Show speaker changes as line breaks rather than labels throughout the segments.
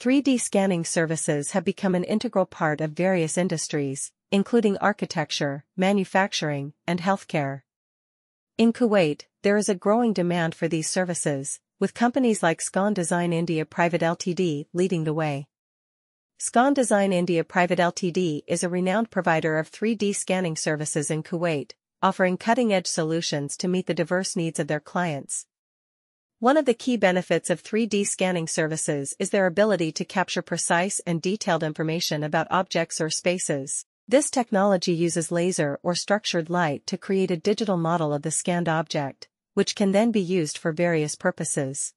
3D scanning services have become an integral part of various industries, including architecture, manufacturing, and healthcare. In Kuwait, there is a growing demand for these services, with companies like SCON Design India Private Ltd leading the way. SCON Design India Private Ltd is a renowned provider of 3D scanning services in Kuwait, offering cutting-edge solutions to meet the diverse needs of their clients. One of the key benefits of 3D scanning services is their ability to capture precise and detailed information about objects or spaces. This technology uses laser or structured light to create a digital model of the scanned object, which can then be used for various purposes.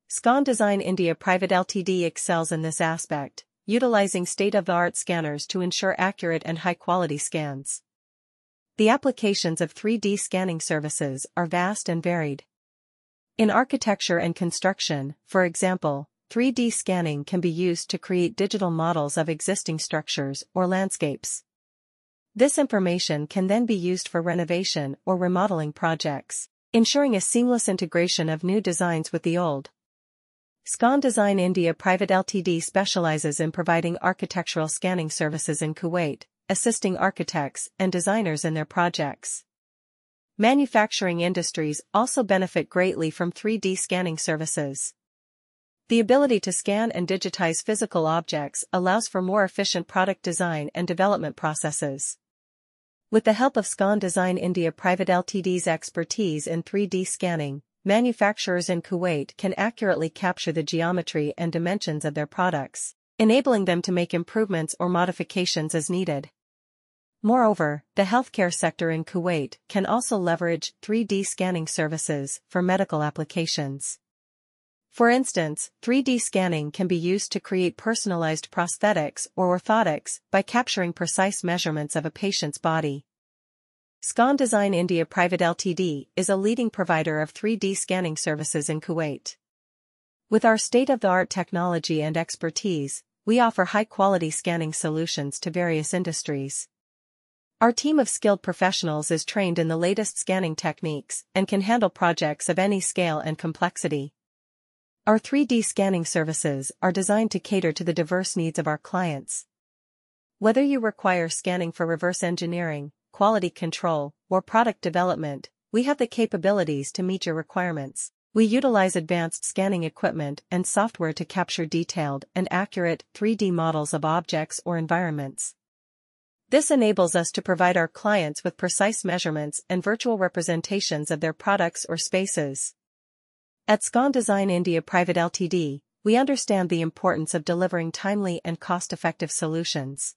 SCON Design India Private Ltd excels in this aspect, utilizing state-of-the-art scanners to ensure accurate and high-quality scans. The applications of 3D scanning services are vast and varied. In architecture and construction, for example, 3D scanning can be used to create digital models of existing structures or landscapes. This information can then be used for renovation or remodeling projects, ensuring a seamless integration of new designs with the old. SCON Design India Private Ltd specializes in providing architectural scanning services in Kuwait, assisting architects and designers in their projects. Manufacturing industries also benefit greatly from 3D scanning services. The ability to scan and digitize physical objects allows for more efficient product design and development processes. With the help of SCON Design India Private Ltd's expertise in 3D scanning, manufacturers in Kuwait can accurately capture the geometry and dimensions of their products, enabling them to make improvements or modifications as needed. Moreover, the healthcare sector in Kuwait can also leverage 3D scanning services for medical applications. For instance, 3D scanning can be used to create personalized prosthetics or orthotics by capturing precise measurements of a patient's body. SCON Design India Private Ltd is a leading provider of 3D scanning services in Kuwait. With our state-of-the-art technology and expertise, we offer high-quality scanning solutions to various industries. Our team of skilled professionals is trained in the latest scanning techniques and can handle projects of any scale and complexity. Our 3D scanning services are designed to cater to the diverse needs of our clients. Whether you require scanning for reverse engineering, quality control, or product development, we have the capabilities to meet your requirements. We utilize advanced scanning equipment and software to capture detailed and accurate 3D models of objects or environments. This enables us to provide our clients with precise measurements and virtual representations of their products or spaces. At SCON Design India Private Ltd, we understand the importance of delivering timely and cost-effective solutions.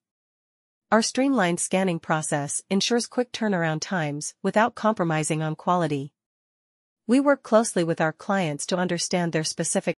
Our streamlined scanning process ensures quick turnaround times without compromising on quality. We work closely with our clients to understand their specific